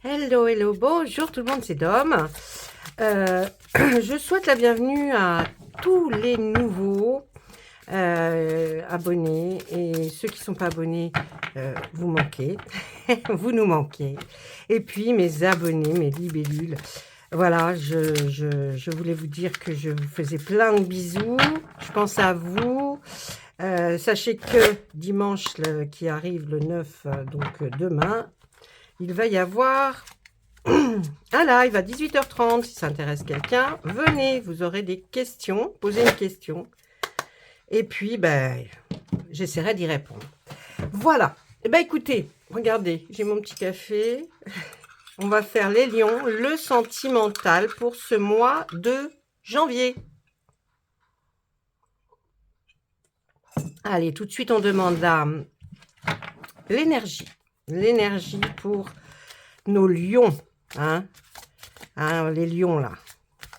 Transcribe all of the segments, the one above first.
Hello, hello, bonjour tout le monde, c'est Dom. Je souhaite la bienvenue à tous les nouveaux abonnés et ceux qui ne sont pas abonnés, vous manquez, vous nous manquez. Et puis mes abonnés, mes libellules. Voilà, je voulais vous dire que je vous faisais plein de bisous, je pense à vous. Sachez que dimanche qui arrive, le 9, donc demain, il va y avoir un live à 18h30. Si ça intéresse quelqu'un, venez, vous aurez des questions, posez une question. Et puis, ben, j'essaierai d'y répondre. Voilà. Eh ben, écoutez, regardez, j'ai mon petit café. On va faire les lions, le sentimental pour ce mois de janvier. Allez, tout de suite, on demande l'énergie. L'énergie pour nos lions. Hein, les lions, là.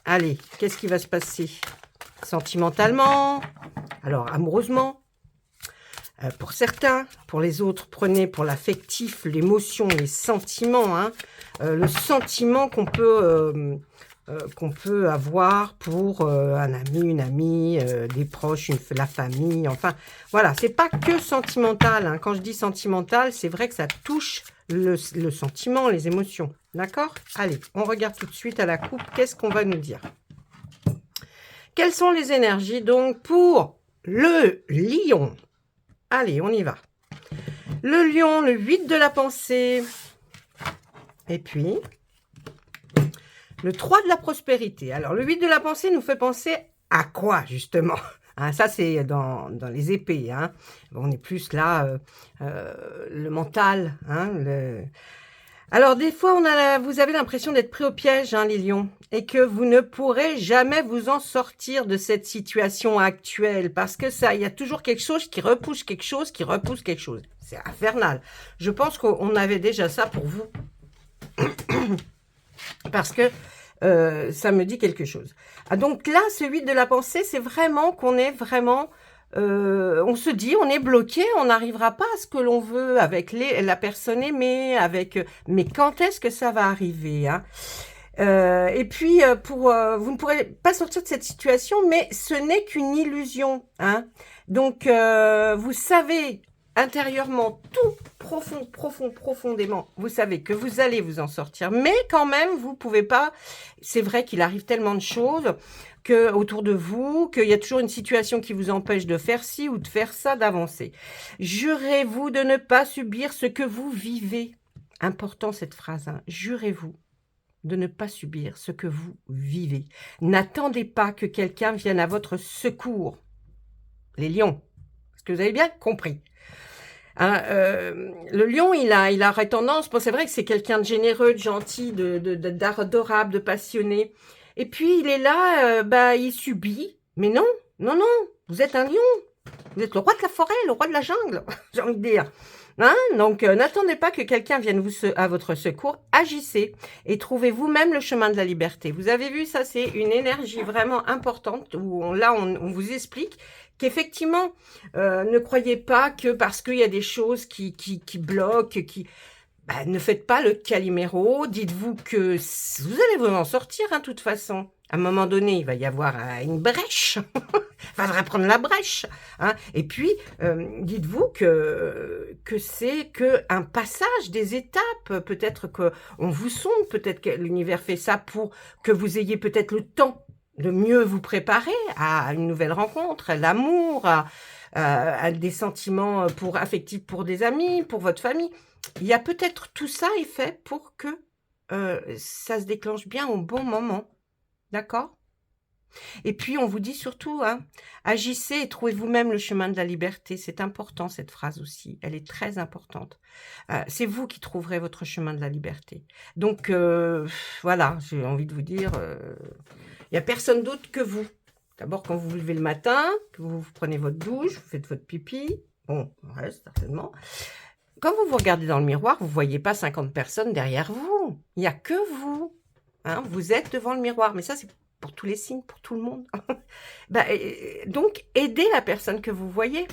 Allez, qu'est-ce qui va se passer? Sentimentalement, alors amoureusement, pour certains, pour les autres, prenez pour l'affectif, l'émotion, les sentiments, hein, le sentiment qu'on peut avoir pour un ami, une amie, des proches, la famille, enfin, voilà, c'est pas que sentimental, hein. Quand je dis sentimental, c'est vrai que ça touche le sentiment, les émotions, d'accord? Allez, on regarde tout de suite à la coupe, qu'est-ce qu'on va nous dire? Quelles sont les énergies, donc, pour le lion? Allez, on y va. Le lion, le 8 de la pensée, et puis le 3 de la prospérité. Alors, le 8 de la pensée nous fait penser à quoi, justement? Hein, ça, c'est dans les épées. Hein. On est plus là, le mental. Hein, Alors, des fois, vous avez l'impression d'être pris au piège, hein, les lions, et que vous ne pourrez jamais vous en sortir de cette situation actuelle, parce que ça, il y a toujours quelque chose qui repousse quelque chose, qui repousse quelque chose. C'est infernal. Je pense qu'on avait déjà ça pour vous. Parce que ça me dit quelque chose. Ah, donc là, ce 8 de la pensée, c'est vraiment qu'on est vraiment... on se dit, on est bloqué, on n'arrivera pas à ce que l'on veut avec la personne aimée, mais quand est-ce que ça va arriver, hein? Et puis, vous ne pourrez pas sortir de cette situation, mais ce n'est qu'une illusion, hein. Donc, vous savez intérieurement, tout profondément, vous savez que vous allez vous en sortir, mais quand même, vous pouvez pas. C'est vrai qu'il arrive tellement de choses autour de vous, qu'il y a toujours une situation qui vous empêche de faire ci ou de faire ça, d'avancer. Jurez-vous de ne pas subir ce que vous vivez. Important cette phrase, hein. Jurez-vous de ne pas subir ce que vous vivez. N'attendez pas que quelqu'un vienne à votre secours. Les lions, est-ce que vous avez bien compris? Hein, le lion, il aurait tendance, bon, c'est vrai que c'est quelqu'un de généreux, de gentil, d'adorable, de passionné. Et puis, il est là, il subit. Mais non, non, non, vous êtes un lion. Vous êtes le roi de la forêt, le roi de la jungle, j'ai envie de dire. Hein? Donc, n'attendez pas que quelqu'un vienne à votre secours. Agissez et trouvez vous-même le chemin de la liberté. Vous avez vu, ça, c'est une énergie vraiment importante où on vous explique qu'effectivement, ne croyez pas que parce qu'il y a des choses qui bloquent, ne faites pas le Calimero. Dites-vous que vous allez vous en sortir, hein, de toute façon. À un moment donné, il va y avoir une brèche. Il faudra prendre la brèche. Hein. Et puis, dites-vous que c'est qu'un passage des étapes. Peut-être qu'on vous sonde, peut-être que l'univers fait ça pour que vous ayez peut-être le temps de mieux vous préparer à une nouvelle rencontre, à l'amour, à des sentiments affectifs pour des amis, pour votre famille. Il y a peut-être tout ça est fait pour que ça se déclenche bien au bon moment. D'accord? Et puis, on vous dit surtout, hein, agissez et trouvez vous-même le chemin de la liberté. C'est important, cette phrase aussi. Elle est très importante. C'est vous qui trouverez votre chemin de la liberté. Donc, voilà, j'ai envie de vous dire, il n'y a personne d'autre que vous. D'abord, quand vous vous levez le matin, que vous prenez votre douche, vous faites votre pipi. Bon, ouais, certainement. Quand vous vous regardez dans le miroir, vous ne voyez pas 50 personnes derrière vous. Il n'y a que vous. Hein, vous êtes devant le miroir. Mais ça, c'est pour tous les signes, pour tout le monde. Donc, aidez la personne que vous voyez.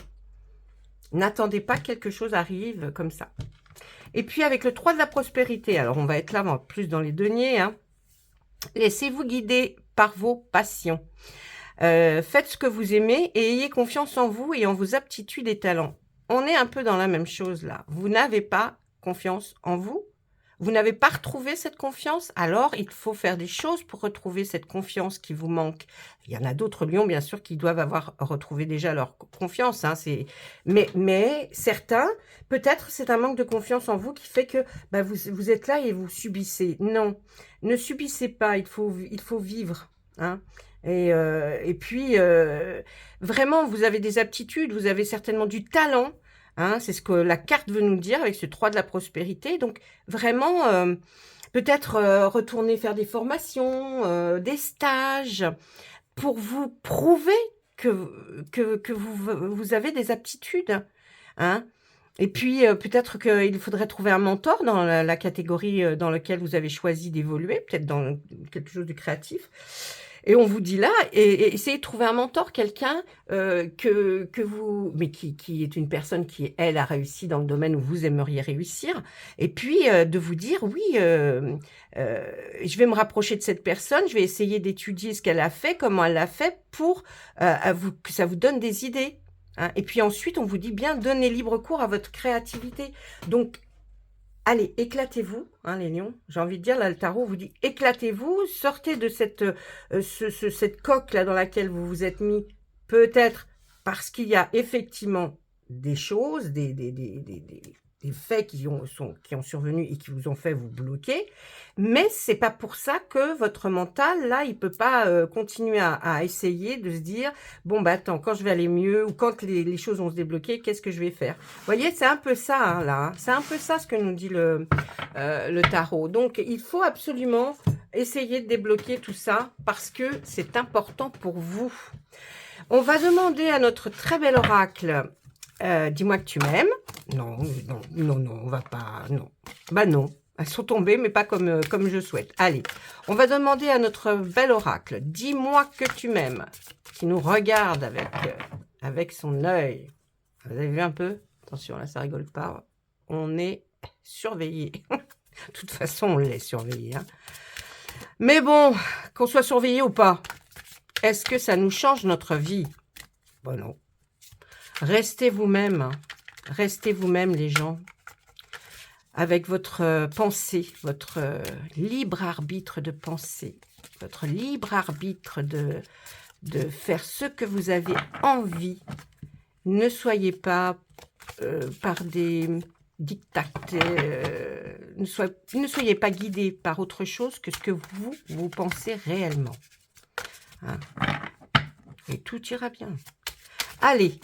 N'attendez pas que quelque chose arrive comme ça. Et puis avec le 3 de la prospérité, alors on va être là plus dans les deniers, hein. Laissez-vous guider par vos passions. Faites ce que vous aimez et ayez confiance en vous et en vos aptitudes et talents. On est un peu dans la même chose là. Vous n'avez pas confiance en vous. Vous n'avez pas retrouvé cette confiance, alors il faut faire des choses pour retrouver cette confiance qui vous manque. Il y en a d'autres lions, bien sûr, qui doivent avoir retrouvé déjà leur confiance, hein, mais certains, peut-être c'est un manque de confiance en vous qui fait que bah, vous êtes là et vous subissez. Non, ne subissez pas, il faut vivre. Hein. Et puis, vraiment, vous avez des aptitudes, vous avez certainement du talent. Hein, c'est ce que la carte veut nous dire avec ce 3 de la prospérité. Donc, vraiment, peut-être retourner faire des formations, des stages, pour vous prouver que vous avez des aptitudes. Hein. Et puis, peut-être qu'il faudrait trouver un mentor dans la catégorie dans laquelle vous avez choisi d'évoluer, peut-être dans quelque chose de créatif. Et on vous dit là, et essayez de trouver un mentor, quelqu'un que vous, mais qui est une personne qui, elle, a réussi dans le domaine où vous aimeriez réussir. Et puis, de vous dire, oui, je vais me rapprocher de cette personne, je vais essayer d'étudier ce qu'elle a fait, comment elle l'a fait, pour que ça vous donne des idées. Hein. Et puis ensuite, on vous dit bien, donnez libre cours à votre créativité. Donc, allez, éclatez-vous, hein, les lions. J'ai envie de dire, là, le tarot vous dit, éclatez-vous, sortez de cette coque-là dans laquelle vous vous êtes mis, peut-être parce qu'il y a effectivement des choses, des faits qui ont survenu et qui vous ont fait vous bloquer, mais c'est pas pour ça que votre mental, là, il peut pas continuer à essayer de se dire, bon, bah attends, quand je vais aller mieux, ou quand les choses vont se débloquer, qu'est-ce que je vais faire? Vous voyez, c'est un peu ça, hein, là, hein. C'est un peu ça ce que nous dit le tarot. Donc, il faut absolument essayer de débloquer tout ça, parce que c'est important pour vous. On va demander à notre très bel oracle, dis-moi que tu m'aimes. Non, on va pas, non. Bah non, elles sont tombées, mais pas comme je souhaite. Allez, on va demander à notre bel oracle, dis-moi que tu m'aimes, qui nous regarde avec son œil. Vous avez vu un peu? Attention, là, ça rigole pas. On est surveillé. De toute façon, on l'est surveillé. Hein. Mais bon, qu'on soit surveillé ou pas, est-ce que ça nous change notre vie? Bon, non. Restez vous-même. Restez vous-même, les gens. Avec votre pensée, votre libre arbitre de pensée, votre libre arbitre de faire ce que vous avez envie. Ne soyez pas par des dictats, ne soyez pas guidés par autre chose que ce que vous pensez réellement. Hein. Et tout ira bien. Allez,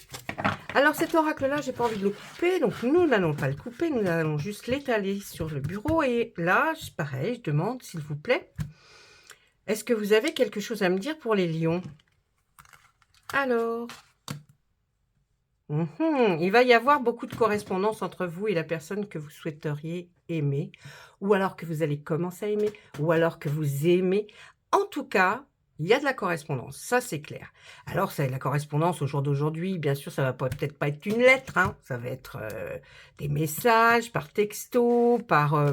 alors cet oracle-là, j'ai pas envie de le couper, donc nous n'allons pas le couper, nous allons juste l'étaler sur le bureau. Et là, pareil, je demande, s'il vous plaît, est-ce que vous avez quelque chose à me dire pour les lions? Alors, il va y avoir beaucoup de correspondance entre vous et la personne que vous souhaiteriez aimer, ou alors que vous allez commencer à aimer, ou alors que vous aimez. En tout cas, il y a de la correspondance, ça c'est clair. Alors, ça, la correspondance au jour d'aujourd'hui, bien sûr, ça va peut-être pas être une lettre, hein, ça va être des messages par texto, par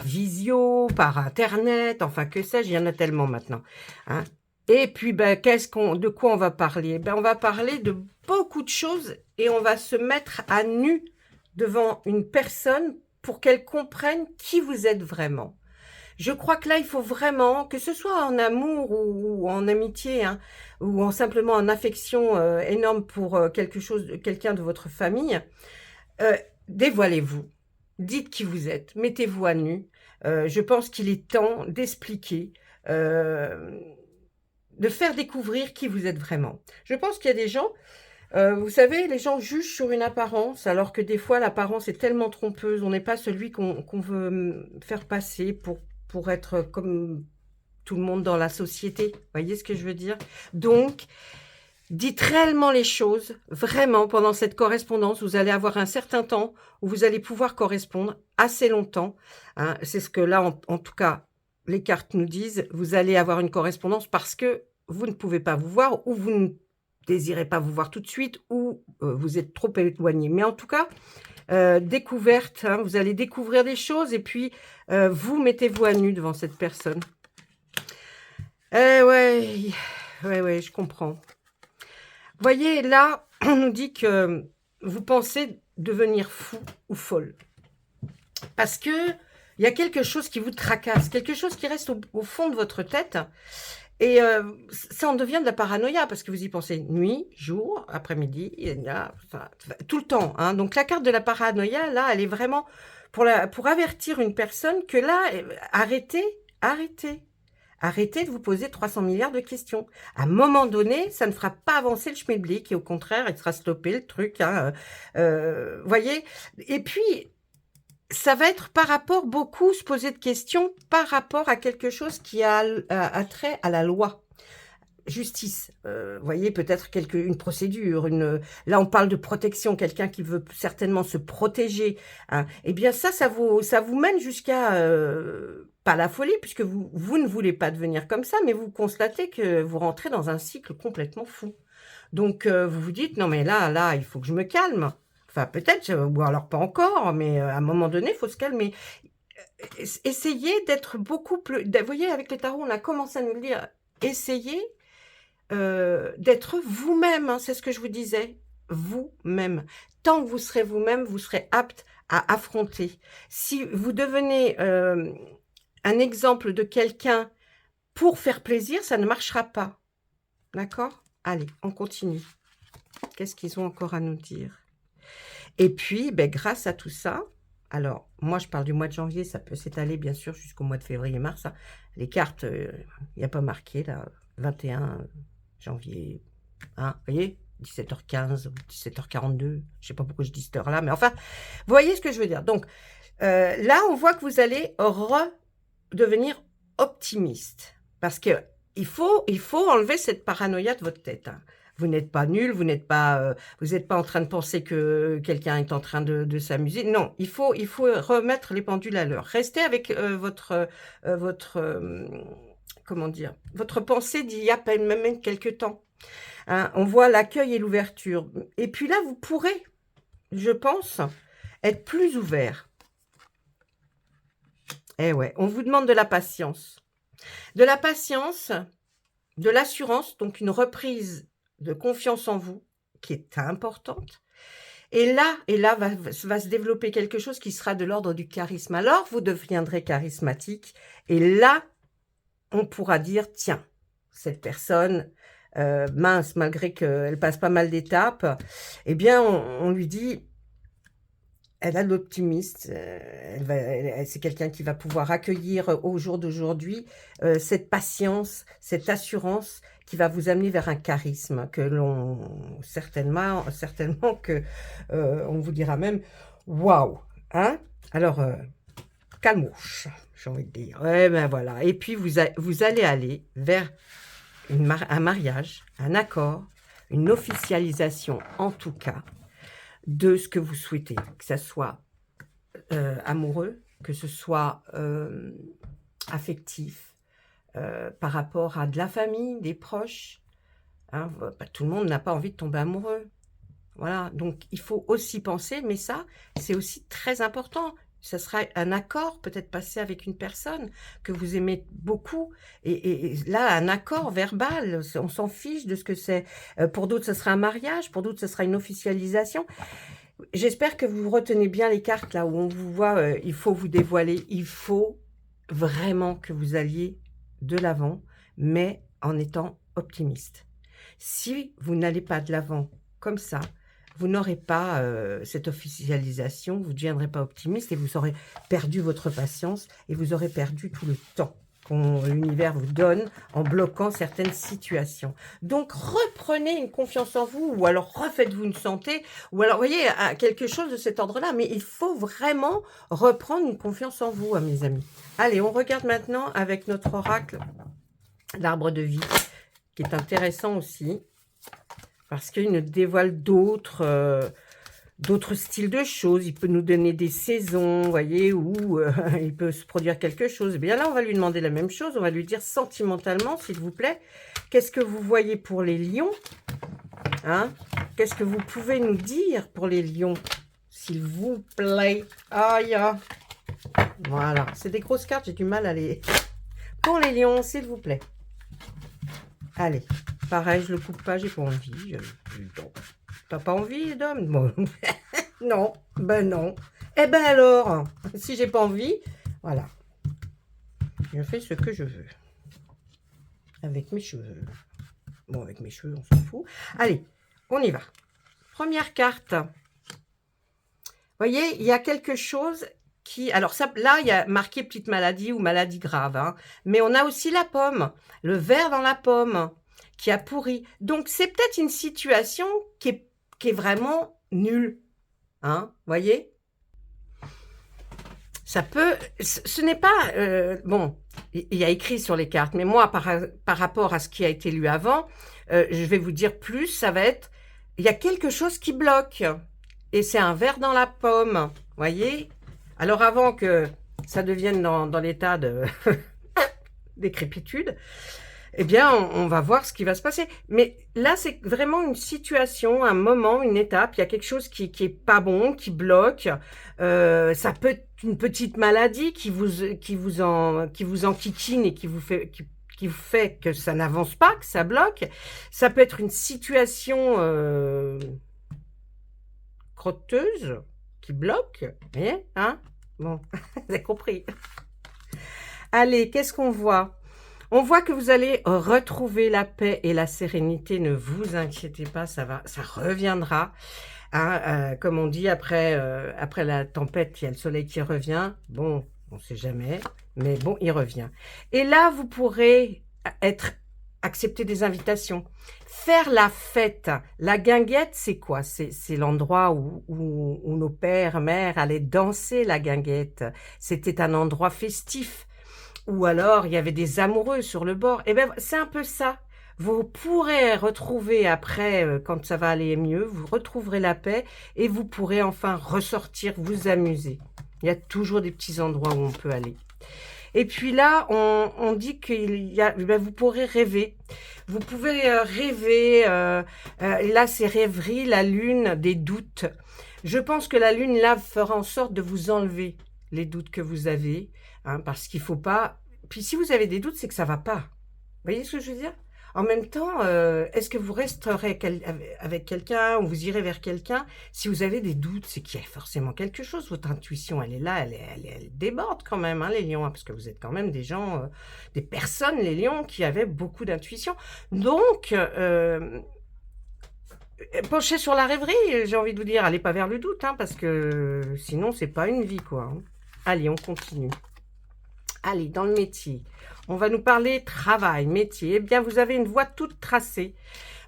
visio, par internet, enfin que sais-je, il y en a tellement maintenant. Hein. Et puis, ben, de quoi on va parler? Ben, on va parler de beaucoup de choses et on va se mettre à nu devant une personne pour qu'elle comprenne qui vous êtes vraiment. Je crois que là, il faut vraiment, que ce soit en amour ou en amitié, hein, ou simplement en affection énorme pour quelqu'un de votre famille, dévoilez-vous, dites qui vous êtes, mettez-vous à nu. Je pense qu'il est temps d'expliquer, de faire découvrir qui vous êtes vraiment. Je pense qu'il y a des gens, vous savez, les gens jugent sur une apparence, alors que des fois, l'apparence est tellement trompeuse, on n'est pas celui qu'on veut faire passer pour être comme tout le monde dans la société. Vous voyez ce que je veux dire? Donc, dites réellement les choses, vraiment, pendant cette correspondance. Vous allez avoir un certain temps où vous allez pouvoir correspondre assez longtemps. Hein. C'est ce que là, en tout cas, les cartes nous disent. Vous allez avoir une correspondance parce que vous ne pouvez pas vous voir ou vous ne désirez pas vous voir tout de suite ou vous êtes trop éloigné. Mais en tout cas, découverte, hein, vous allez découvrir des choses et puis vous mettez-vous à nu devant cette personne. Ouais, je comprends. Vous voyez, là, on nous dit que vous pensez devenir fou ou folle. Parce que il y a quelque chose qui vous tracasse, quelque chose qui reste au fond de votre tête. Et ça en devient de la paranoïa, parce que vous y pensez nuit, jour, après-midi, tout le temps. Hein. Donc la carte de la paranoïa, là, elle est vraiment pour avertir une personne que là, arrêtez de vous poser 300 milliards de questions. À un moment donné, ça ne fera pas avancer le schmilblick, et au contraire, il sera stoppé le truc. Hein, voyez. Et puis, ça va être par rapport, beaucoup se poser de questions par rapport à quelque chose qui a trait à la loi. Justice, voyez, peut-être une procédure, là on parle de protection, quelqu'un qui veut certainement se protéger. Hein. Eh bien ça vous mène jusqu'à, pas la folie, puisque vous ne voulez pas devenir comme ça, mais vous constatez que vous rentrez dans un cycle complètement fou. Donc vous vous dites, non mais là, il faut que je me calme. Enfin, peut-être, ou alors pas encore, mais à un moment donné, il faut se calmer. Essayez d'être beaucoup plus... Vous voyez, avec les tarots, on a commencé à nous le dire. Essayez d'être vous-même, hein, c'est ce que je vous disais. Vous-même. Tant que vous serez vous-même, vous serez apte à affronter. Si vous devenez un exemple de quelqu'un pour faire plaisir, ça ne marchera pas. D'accord? Allez, on continue. Qu'est-ce qu'ils ont encore à nous dire? Et puis, ben, grâce à tout ça, alors, moi, je parle du mois de janvier, ça peut s'étaler, bien sûr, jusqu'au mois de février-mars. Hein. Les cartes, il n'y a pas marqué, là, 21 janvier, hein, vous voyez, 17h15 ou 17h42, je ne sais pas pourquoi je dis cette heure-là, mais enfin, vous voyez ce que je veux dire. Donc, là, on voit que vous allez redevenir optimiste, parce que il faut enlever cette paranoïa de votre tête, hein. Vous n'êtes pas nul, vous n'êtes pas en train de penser que quelqu'un est en train de s'amuser. Non, il faut remettre les pendules à l'heure. Restez avec comment dire, votre pensée d'il y a même quelques temps. Hein, on voit l'accueil et l'ouverture. Et puis là, vous pourrez, je pense, être plus ouvert. Eh ouais, on vous demande de la patience. De la patience, de l'assurance, donc une reprise de confiance en vous, qui est importante. Et là va se développer quelque chose qui sera de l'ordre du charisme. Alors, vous deviendrez charismatique. Et là, on pourra dire, tiens, cette personne, mince, malgré qu'elle passe pas mal d'étapes, eh bien, on lui dit, elle a de l'optimiste, c'est quelqu'un qui va pouvoir accueillir au jour d'aujourd'hui cette patience, cette assurance qui va vous amener vers un charisme que l'on, certainement que on vous dira même, waouh, hein. Alors, calmouche, j'ai envie de dire. Ouais, ben voilà. Et puis, vous allez aller vers un mariage, un accord, une officialisation, en tout cas, de ce que vous souhaitez, que ce soit amoureux, que ce soit affectif, par rapport à de la famille, des proches. Hein, tout le monde n'a pas envie de tomber amoureux. Voilà, donc il faut aussi penser, mais ça, c'est aussi très important. Ce sera un accord, peut-être passé avec une personne que vous aimez beaucoup. Et là, un accord verbal, on s'en fiche de ce que c'est. Pour d'autres, ce sera un mariage, pour d'autres, ce sera une officialisation. J'espère que vous retenez bien les cartes là où on vous voit, il faut vous dévoiler, il faut vraiment que vous alliez de l'avant, mais en étant optimiste. Si vous n'allez pas de l'avant comme ça, vous n'aurez pas cette officialisation, vous ne deviendrez pas optimiste et vous aurez perdu votre patience et vous aurez perdu tout le temps que l'univers vous donne en bloquant certaines situations. Donc, reprenez une confiance en vous ou alors refaites-vous une santé ou alors, vous voyez, quelque chose de cet ordre-là. Mais il faut vraiment reprendre une confiance en vous, mes amis. Allez, on regarde maintenant avec notre oracle, l'arbre de vie, qui est intéressant aussi parce qu'il nous dévoile d'autres styles de choses. Il peut nous donner des saisons, vous voyez, où il peut se produire quelque chose. Eh bien là, on va lui demander la même chose. On va lui dire sentimentalement, s'il vous plaît, qu'est-ce que vous voyez pour les lions, hein? Qu'est-ce que vous pouvez nous dire pour les lions, s'il vous plaît. Aïe. Voilà, c'est des grosses cartes, j'ai du mal à les... Pour les lions, s'il vous plaît. Allez, pareil, je le coupe pas, j'ai pas envie. T'as pas envie, Dom? Bon. Non, ben non. Eh ben alors, si j'ai pas envie, voilà. Je fais ce que je veux. Avec mes cheveux. Bon, avec mes cheveux, on s'en fout. Allez, on y va. Première carte. Vous voyez, il y a quelque chose qui... Alors ça, là, il y a marqué petite maladie ou maladie grave. Hein. Mais on a aussi la pomme, le ver dans la pomme qui a pourri. Donc, c'est peut-être une situation qui est vraiment nulle. Hein, voyez? Ça peut... Ce n'est pas... bon, il y a écrit sur les cartes, mais moi, par rapport à ce qui a été lu avant, je vais vous dire plus, ça va être... Il y a quelque chose qui bloque. Et c'est un ver dans la pomme, voyez? Alors, avant que ça devienne dans l'état de décrépitude, eh bien, on va voir ce qui va se passer. Mais là, c'est vraiment une situation, un moment, une étape. Il y a quelque chose qui est pas bon, qui bloque. Ça peut être une petite maladie qui vous enquiquine et qui vous fait que ça n'avance pas, que ça bloque. Ça peut être une situation crotteuse qui bloque. Vous voyez, hein? Bon, vous avez compris. Allez, qu'est-ce qu'on voit? On voit que vous allez retrouver la paix et la sérénité. Ne vous inquiétez pas, ça reviendra. Hein, comme on dit, après la tempête, il y a le soleil qui revient. Bon, on ne sait jamais, mais bon, il revient. Et là, vous pourrez accepter des invitations. Faire la fête. La guinguette, c'est quoi? C'est l'endroit où nos pères, mères allaient danser la guinguette. C'était un endroit festif. Ou alors, il y avait des amoureux sur le bord. Eh bien, c'est un peu ça. Vous pourrez retrouver après, quand ça va aller mieux, vous retrouverez la paix et vous pourrez enfin ressortir, vous amuser. Il y a toujours des petits endroits où on peut aller. Et puis là, on dit qu'il y a, ben vous pourrez rêver. Vous pouvez rêver. Là, c'est rêverie, la lune, des doutes. Je pense que la lune, là, fera en sorte de vous enlever les doutes que vous avez. Hein, parce qu'il ne faut pas... Puis si vous avez des doutes, c'est que ça ne va pas. Vous voyez ce que je veux dire? En même temps, est-ce que vous resterez avec quelqu'un ou vous irez vers quelqu'un? Si vous avez des doutes, c'est qu'il y a forcément quelque chose. Votre intuition, elle est là, elle déborde quand même, hein, les lions, hein, parce que vous êtes quand même des gens, des personnes, les lions, qui avaient beaucoup d'intuition. Donc, penchez sur la rêverie, j'ai envie de vous dire. Allez pas vers le doute, hein, parce que sinon, c'est pas une vie, quoi. Hein. Allez, on continue. Allez, dans le métier, on va nous parler travail, métier. Eh bien, vous avez une voie toute tracée.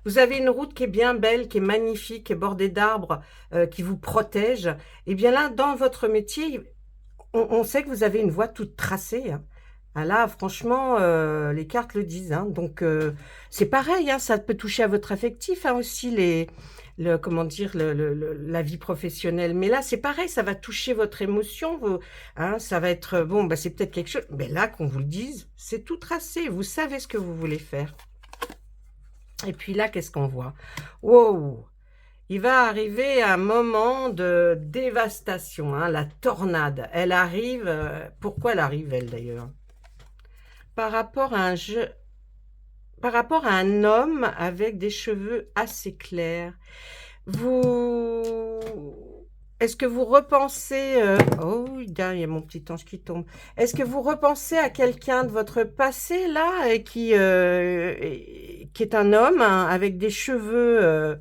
Vous avez une route qui est bien belle, qui est magnifique, qui est bordée d'arbres, qui vous protège. Eh bien là, dans votre métier, on sait que vous avez une voie toute tracée. Hein. Ah là, franchement, les cartes le disent. Hein. Donc, c'est pareil, hein, ça peut toucher à votre affectif hein, aussi, comment dire, la vie professionnelle. Mais là, c'est pareil, ça va toucher votre émotion. Hein, ça va être, bon, bah, c'est peut-être quelque chose. Mais là, qu'on vous le dise, c'est tout tracé. Vous savez ce que vous voulez faire. Et puis là, qu'est-ce qu'on voit? Wow! Il va arriver un moment de dévastation, hein, la tornade. Elle arrive, pourquoi elle arrive, elle, d'ailleurs? Par rapport à un homme avec des cheveux assez clairs. Est-ce que vous repensez... oh, il y a mon petit ange qui tombe. Est-ce que vous repensez à quelqu'un de votre passé, là, et qui est un homme hein, avec des cheveux...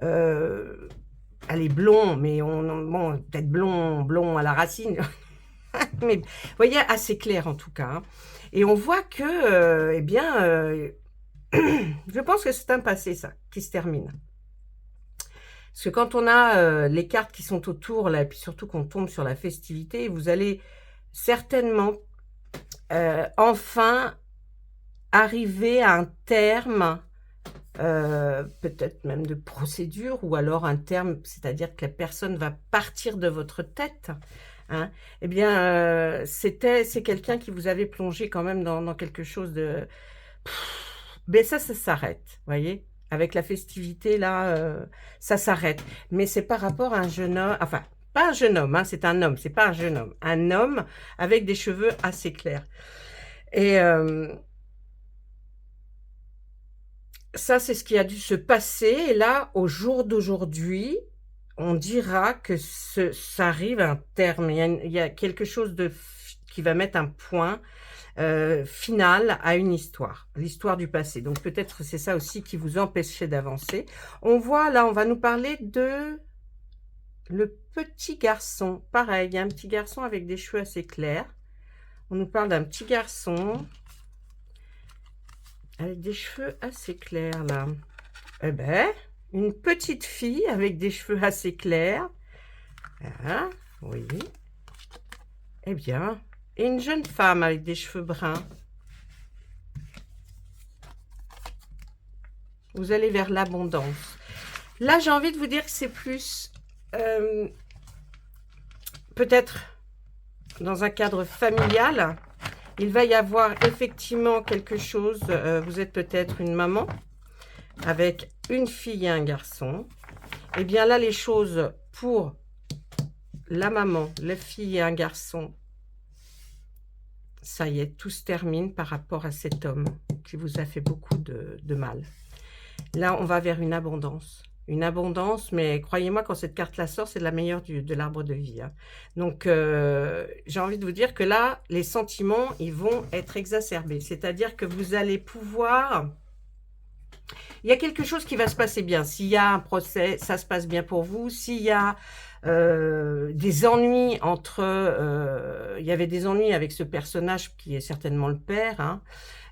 allez, blond, mais bon, peut-être blond à la racine. Mais vous voyez, assez clair en tout cas. Hein. Et on voit que, eh bien, je pense que c'est un passé, ça, qui se termine. Parce que quand on a les cartes qui sont autour, là, et puis surtout qu'on tombe sur la festivité, vous allez certainement enfin arriver à un terme, peut-être même de procédure, ou alors un terme, c'est-à-dire que la personne va partir de votre tête. Hein, eh bien, c'est quelqu'un qui vous avait plongé quand même dans quelque chose de... Mais ça s'arrête, voyez. Avec la festivité, là, ça s'arrête. Mais c'est par rapport à un jeune homme, enfin, Pas un jeune homme, hein, c'est un homme, c'est pas un jeune homme. Un homme avec des cheveux assez clairs. Et ça, c'est ce qui a dû se passer. Et là, au jour d'aujourd'hui, on dira que ça arrive à un terme. Il y a quelque chose qui va mettre un point final à une histoire, l'histoire du passé. Donc peut-être c'est ça aussi qui vous empêchait d'avancer. On voit là, on va nous parler de le petit garçon. Pareil, il y a un petit garçon avec des cheveux assez clairs. On nous parle d'un petit garçon avec des cheveux assez clairs là. Eh ben, une petite fille avec des cheveux assez clairs. Ah, oui. Eh bien, et une jeune femme avec des cheveux bruns. Vous allez vers l'abondance. Là, j'ai envie de vous dire que c'est plus peut-être dans un cadre familial. Il va y avoir effectivement quelque chose. Vous êtes peut-être une maman avec une fille et un garçon. Et bien là, les choses pour la maman, la fille et un garçon, ça y est, tout se termine par rapport à cet homme qui vous a fait beaucoup de mal. Là, on va vers une abondance. Une abondance, mais croyez-moi, quand cette carte-là sort, c'est la meilleure de l'arbre de vie. Hein. Donc, j'ai envie de vous dire que là, les sentiments, ils vont être exacerbés. C'est-à-dire que vous allez pouvoir... Il y a quelque chose qui va se passer bien. S'il y a un procès, ça se passe bien pour vous. S'il y a des ennuis entre... il y avait des ennuis avec ce personnage qui est certainement le père, hein,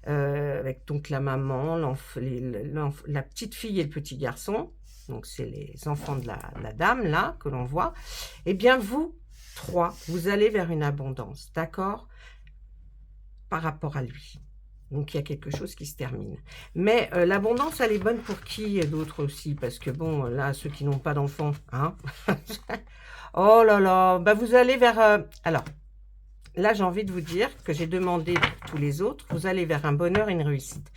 avec donc la maman, la petite fille et le petit garçon. Donc, c'est les enfants de la dame, là, que l'on voit. Eh bien, vous, trois, vous allez vers une abondance, d'accord? Par rapport à lui. Donc, il y a quelque chose qui se termine. Mais l'abondance, elle est bonne pour qui d'autre aussi? Parce que, bon, là, ceux qui n'ont pas d'enfants, hein? Oh là là, bah, vous allez vers... alors, là, j'ai envie de vous dire que j'ai demandé pour tous les autres, vous allez vers un bonheur et une réussite.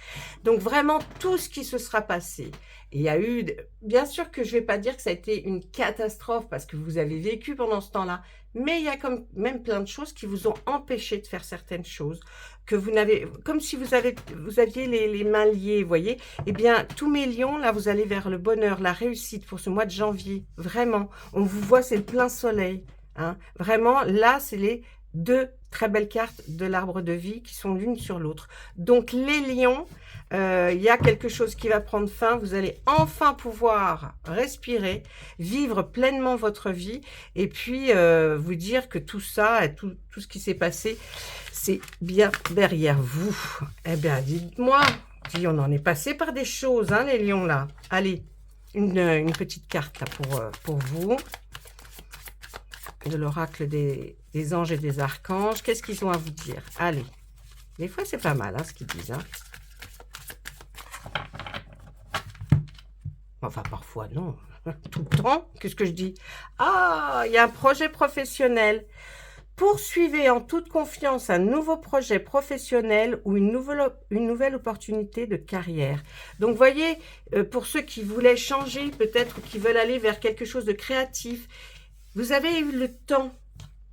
Donc, vraiment, tout ce qui se sera passé. Il y a eu... Bien sûr que je ne vais pas dire que ça a été une catastrophe parce que vous avez vécu pendant ce temps-là. Mais il y a même plein de choses qui vous ont empêché de faire certaines choses. Que vous n'avez... Comme si vous aviez les mains liées, vous voyez. Eh bien, tous mes lions, là, vous allez vers le bonheur, la réussite pour ce mois de janvier. Vraiment. On vous voit, c'est le plein soleil. Hein. Vraiment, là, c'est les... deux très belles cartes de l'arbre de vie qui sont l'une sur l'autre. Donc les lions, il y a quelque chose qui va prendre fin. Vous allez enfin pouvoir respirer, vivre pleinement votre vie et puis vous dire que tout ça, et tout ce qui s'est passé, c'est bien derrière vous. Eh bien, dites-moi, on en est passé par des choses, hein, les lions là. Allez, une petite carte là pour vous. De l'oracle des anges et des archanges. Qu'est-ce qu'ils ont à vous dire? Allez. Des fois, c'est pas mal, hein, ce qu'ils disent. Hein. Enfin, parfois, non. Tout le temps. Qu'est-ce que je dis? Ah, il y a un projet professionnel. Poursuivez en toute confiance un nouveau projet professionnel ou une nouvelle opportunité de carrière. Donc, voyez, pour ceux qui voulaient changer, peut-être, ou qui veulent aller vers quelque chose de créatif, vous avez eu le temps,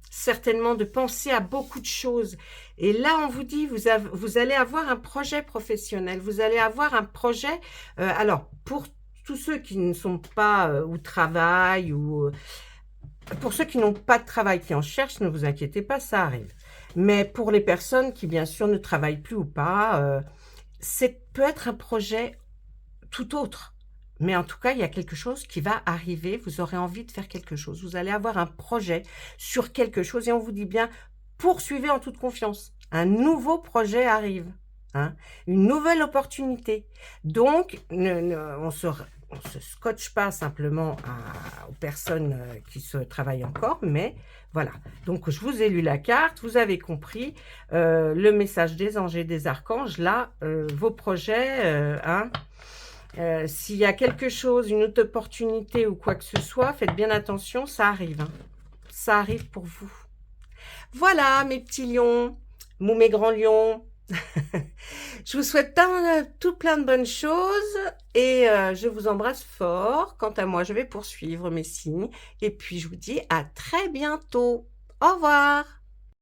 certainement, de penser à beaucoup de choses. Et là, on vous dit, vous allez avoir un projet professionnel. Vous allez avoir un projet... alors, pour tous ceux qui ne sont pas au travail ou... pour ceux qui n'ont pas de travail, qui en cherchent, ne vous inquiétez pas, ça arrive. Mais pour les personnes qui, bien sûr, ne travaillent plus ou pas, peut être un projet tout autre. Mais en tout cas, il y a quelque chose qui va arriver. Vous aurez envie de faire quelque chose. Vous allez avoir un projet sur quelque chose. Et on vous dit bien, poursuivez en toute confiance. Un nouveau projet arrive. Hein, une nouvelle opportunité. Donc, on se scotche pas simplement aux personnes qui se travaillent encore. Mais voilà. Donc, je vous ai lu la carte. Vous avez compris le message des anges et des archanges. Là, vos projets... hein, s'il y a quelque chose, une autre opportunité ou quoi que ce soit, faites bien attention, ça arrive. Hein. Ça arrive pour vous. Voilà, mes petits lions, mes grands lions. Je vous souhaite tout plein de bonnes choses et je vous embrasse fort. Quant à moi, je vais poursuivre mes signes et puis je vous dis à très bientôt. Au revoir.